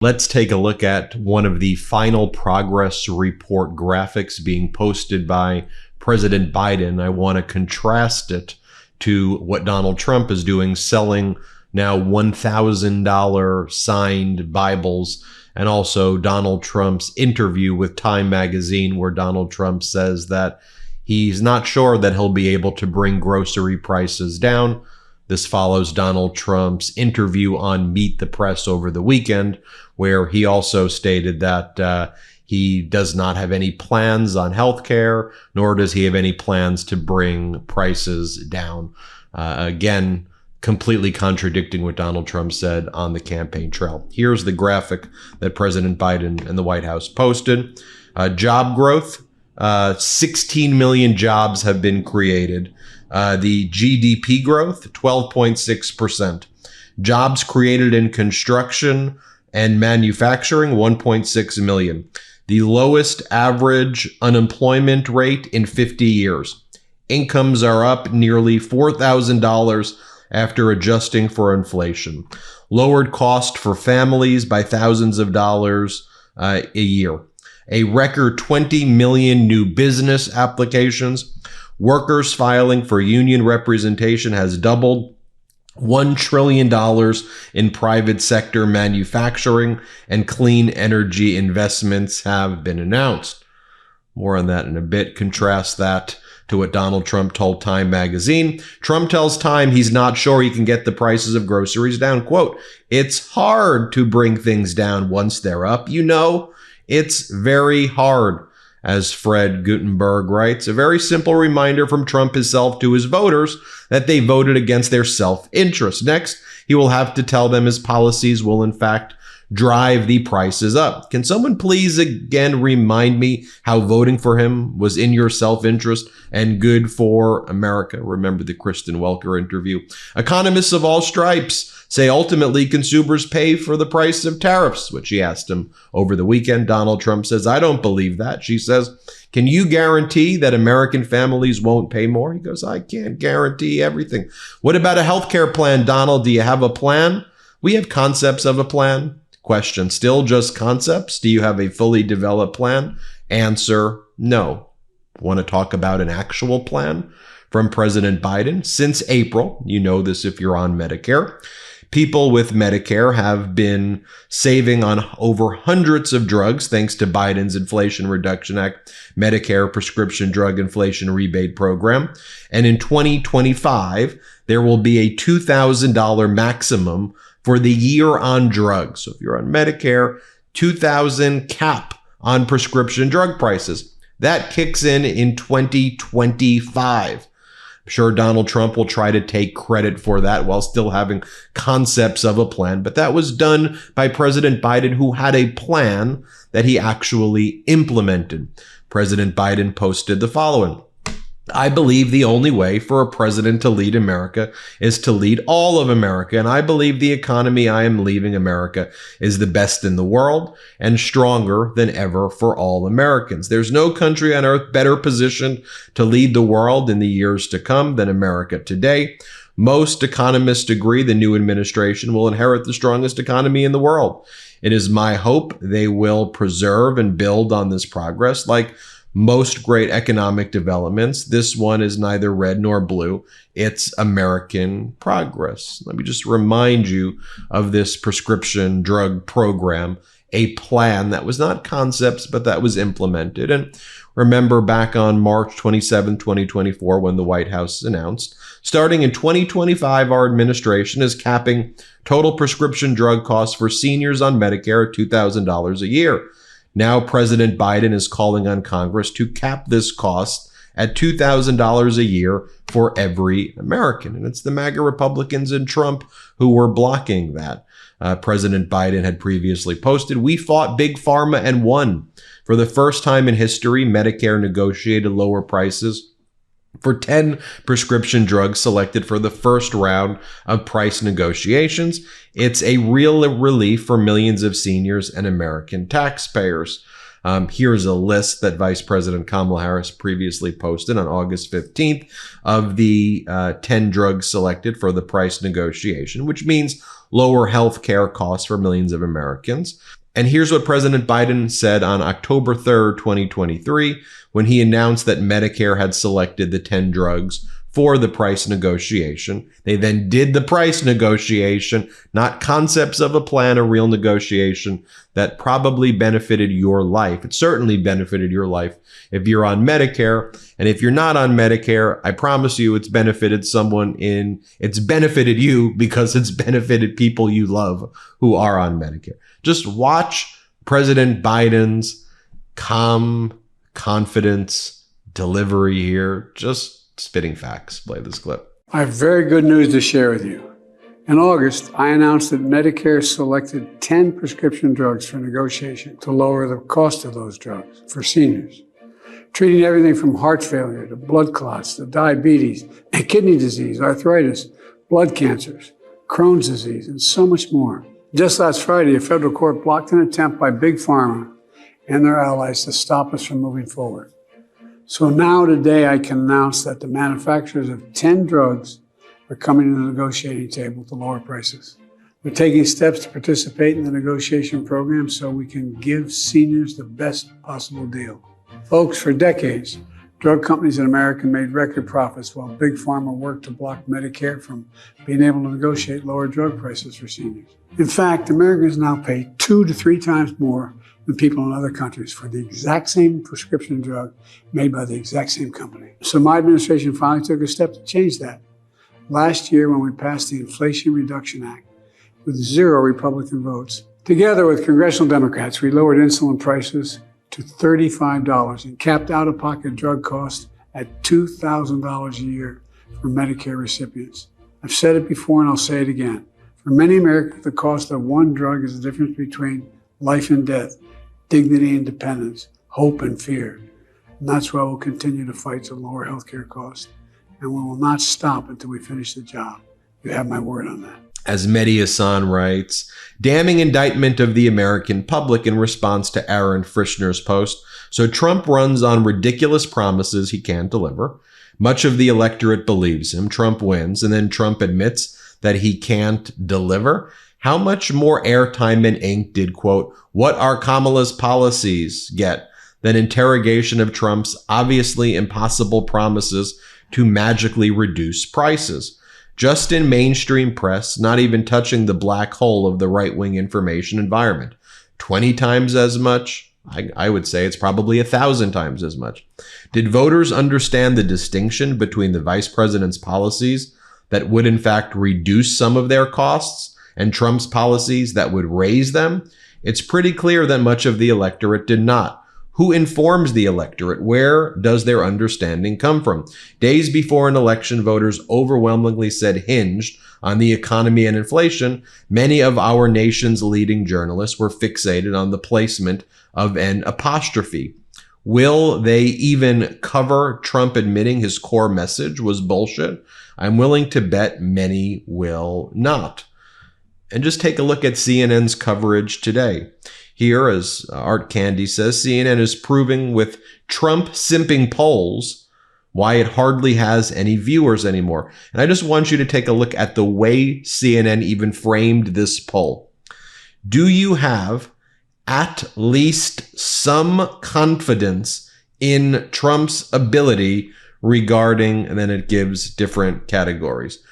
Let's take a look at one of the final progress report graphics being posted by President Biden. I want to contrast it to what Donald Trump is doing, selling now $1,000 signed Bibles, and also Donald Trump's interview with Time magazine, where Donald Trump says that he's not sure that he'll be able to bring grocery prices down. This follows Donald Trump's interview on Meet the Press over the weekend, where he also stated that he does not have any plans on healthcare, nor does he have any plans to bring prices down. Again, completely contradicting what Donald Trump said on the campaign trail. Here's the graphic that President Biden and the White House posted. Job growth, 16 million jobs have been created. The GDP growth, 12.6%. Jobs created in construction and manufacturing, 1.6 million. The lowest average unemployment rate in 50 years. Incomes are up nearly $4,000 after adjusting for inflation. Lowered cost for families by thousands of dollars a year. A record 20 million new business applications. Workers filing for union representation has doubled. $1 trillion in private sector manufacturing and clean energy investments have been announced. More on that in a bit. Contrast that to what Donald Trump told Time magazine. Trump tells Time he's not sure he can get the prices of groceries down. Quote, "It's hard to bring things down once they're up. You know, it's very hard." As Fred Gutenberg writes, a very simple reminder from Trump himself to his voters that they voted against their self-interest. Next, he will have to tell them his policies will in fact drive the prices up. Can someone please again remind me how voting for him was in your self-interest and good for America? Remember the Kristen Welker interview. Economists of all stripes say ultimately consumers pay for the price of tariffs, which she asked him over the weekend. Donald Trump says, "I don't believe that." She says, "Can you guarantee that American families won't pay more?" He goes, "I can't guarantee everything." "What about a healthcare plan, Donald? Do you have a plan?" "We have concepts of a plan." Question, still just concepts? Do you have a fully developed plan? Answer, no. Want to talk about an actual plan from President Biden? Since April, you know this if you're on Medicare, people with Medicare have been saving on over hundreds of drugs thanks to Biden's Inflation Reduction Act, Medicare prescription drug inflation rebate program. And in 2025, there will be a $2,000 maximum for the year on drugs. So if you're on Medicare, $2,000 cap on prescription drug prices. That kicks in 2025. I'm sure Donald Trump will try to take credit for that while still having concepts of a plan. But that was done by President Biden, who had a plan that he actually implemented. President Biden posted the following. "I believe the only way for a president to lead America is to lead all of America. And I believe the economy I am leaving America is the best in the world and stronger than ever for all Americans. There's no country on earth better positioned to lead the world in the years to come than America today. Most economists agree the new administration will inherit the strongest economy in the world. It is my hope they will preserve and build on this progress. Like most great economic developments, this one is neither red nor blue. It's American progress." Let me just remind you of this prescription drug program, a plan that was not concepts, but that was implemented. And remember back on March 27, 2024, when the White House announced, starting in 2025, our administration is capping total prescription drug costs for seniors on Medicare at $2,000 a year. Now, President Biden is calling on Congress to cap this cost at $2,000 a year for every American. And it's the MAGA Republicans and Trump who were blocking that. President Biden had previously posted, "We fought Big Pharma and won. For the first time in history, Medicare negotiated lower prices for 10 prescription drugs selected for the first round of price negotiations. It's a real relief for millions of seniors and American taxpayers." Here's a list that Vice President Kamala Harris previously posted on August 15th of the 10 drugs selected for the price negotiation, which means lower health care costs for millions of Americans. And here's what President Biden said on October 3rd, 2023, when he announced that Medicare had selected the 10 drugs for the price negotiation. They then did the price negotiation, not concepts of a plan, a real negotiation that probably benefited your life. It certainly benefited your life if you're on Medicare. And if you're not on Medicare, I promise you it's benefited it's benefited you because it's benefited people you love who are on Medicare. Just watch President Biden's calm, confidence delivery here. Just spitting facts. Play this clip. I have very good news to share with you. In August, I announced that Medicare selected 10 prescription drugs for negotiation to lower the cost of those drugs for seniors, treating everything from heart failure to blood clots to diabetes and kidney disease, arthritis, blood cancers, Crohn's disease, and so much more. Just last Friday, a federal court blocked an attempt by Big Pharma and their allies to stop us from moving forward. So now today I can announce that the manufacturers of 10 drugs are coming to the negotiating table to lower prices. We're taking steps to participate in the negotiation program so we can give seniors the best possible deal. Folks, for decades, drug companies in America made record profits while Big Pharma worked to block Medicare from being able to negotiate lower drug prices for seniors. In fact, Americans now pay 2 to 3 times more than people in other countries for the exact same prescription drug made by the exact same company. So my administration finally took a step to change that. Last year, when we passed the Inflation Reduction Act with 0 Republican votes, together with congressional Democrats, we lowered insulin prices to $35 and capped out-of-pocket drug costs at $2,000 a year for Medicare recipients. I've said it before and I'll say it again. For many Americans, the cost of one drug is the difference between life and death, dignity and dependence, hope and fear. And that's why we'll continue to fight to lower healthcare costs. And we will not stop until we finish the job. You have my word on that. As MeidasTouch writes, damning indictment of the American public in response to Aaron Frischner's post. So Trump runs on ridiculous promises he can't deliver. Much of the electorate believes him. Trump wins, and then Trump admits that he can't deliver. How much more airtime and ink did, quote, what are Kamala's policies get than interrogation of Trump's obviously impossible promises to magically reduce prices? Just in mainstream press, not even touching the black hole of the right-wing information environment. 20 times as much? I would say it's probably 1,000 times as much. Did voters understand the distinction between the vice president's policies that would in fact reduce some of their costs and Trump's policies that would raise them? It's pretty clear that much of the electorate did not. Who informs the electorate? Where does their understanding come from? Days before an election, voters overwhelmingly said hinged on the economy and inflation. Many of our nation's leading journalists were fixated on the placement of an apostrophe. Will they even cover Trump admitting his core message was bullshit? I'm willing to bet many will not. And just take a look at CNN's coverage today. Here, as Art Candy says, CNN is proving with Trump simping polls why it hardly has any viewers anymore. And I just want you to take a look at the way CNN even framed this poll. Do you have at least some confidence in Trump's ability regarding, and then it gives different categories.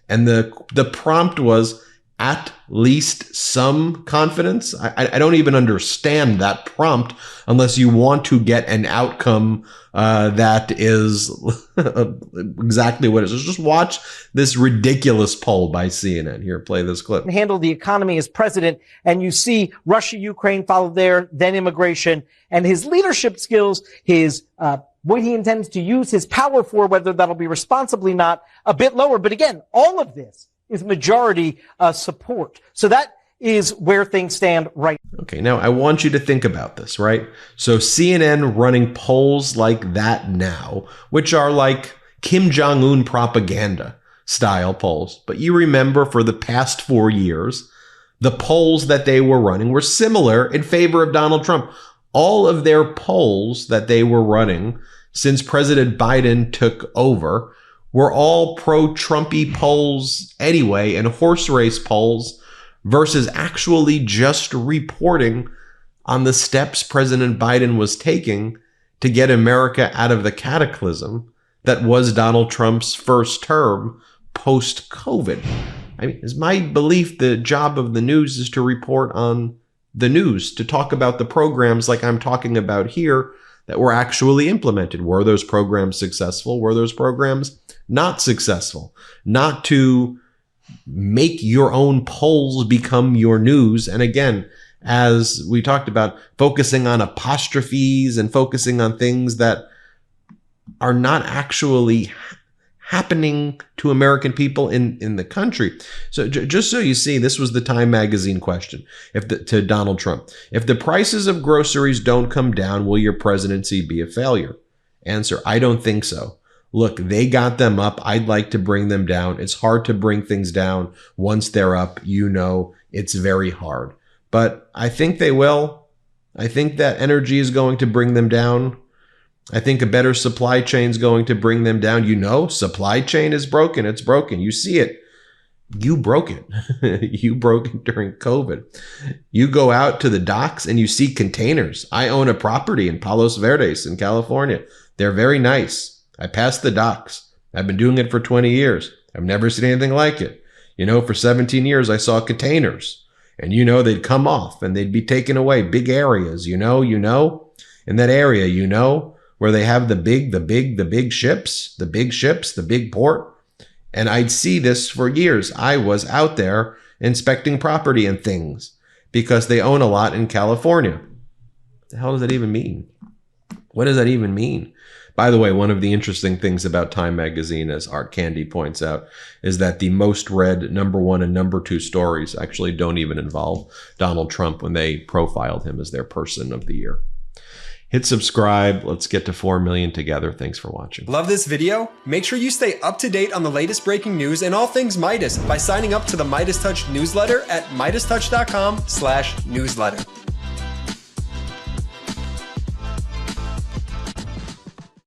And the prompt was, at least some confidence. I don't even understand that prompt unless you want to get an outcome that is exactly what it is. Just watch this ridiculous poll by CNN. Here, play this clip. Handle the economy as president, and you see Russia, Ukraine followed there, then immigration, and his leadership skills, his what he intends to use his power for, whether that'll be responsibly not, a bit lower. But again, all of this is majority support. So that is where things stand right now. Okay, now I want you to think about this, right? So CNN running polls like that now, which are like Kim Jong-un propaganda style polls. But you remember for the past 4 years, the polls that they were running were similar in favor of Donald Trump. All of their polls that they were running since President Biden took over were all pro-Trumpy polls anyway, and horse race polls versus actually just reporting on the steps President Biden was taking to get America out of the cataclysm that was Donald Trump's first term post-COVID. I mean, it's my belief the job of the news is to report on the news, to talk about the programs like I'm talking about here that were actually implemented. Were those programs successful? Were those programs not successful? Not to make your own polls become your news. And again, as we talked about, focusing on apostrophes and focusing on things that are not actually happening to American people in the country. So just so you see, this was the Time magazine question to Donald Trump. If the prices of groceries don't come down, will your presidency be a failure? Answer, I don't think so. Look, they got them up. I'd like to bring them down. It's hard to bring things down once they're up. You know, it's very hard. But I think they will. I think that energy is going to bring them down. I think a better supply chain is going to bring them down. You know, supply chain is broken. It's broken. You see it. You broke it. You broke it during COVID. You go out to the docks and you see containers. I own a property in Palos Verdes in California. They're very nice. I pass the docks. I've been doing it for 20 years. I've never seen anything like it. You know, for 17 years, I saw containers. And you know, they'd come off and they'd be taken away. Big areas, you know, in that area, you know, where they have the big ships, the big port. And I'd see this for years. I was out there inspecting property and things because they own a lot in California. What the hell does that even mean? What does that even mean? By the way, one of the interesting things about Time magazine, as Art Candy points out, is that the most read number 1 and number 2 stories actually don't even involve Donald Trump when they profiled him as their person of the year. Hit subscribe. Let's get to 4 million together. Thanks for watching. Love this video? Make sure you stay up to date on the latest breaking news and all things Midas by signing up to the MeidasTouch newsletter at MeidasTouch.com/newsletter.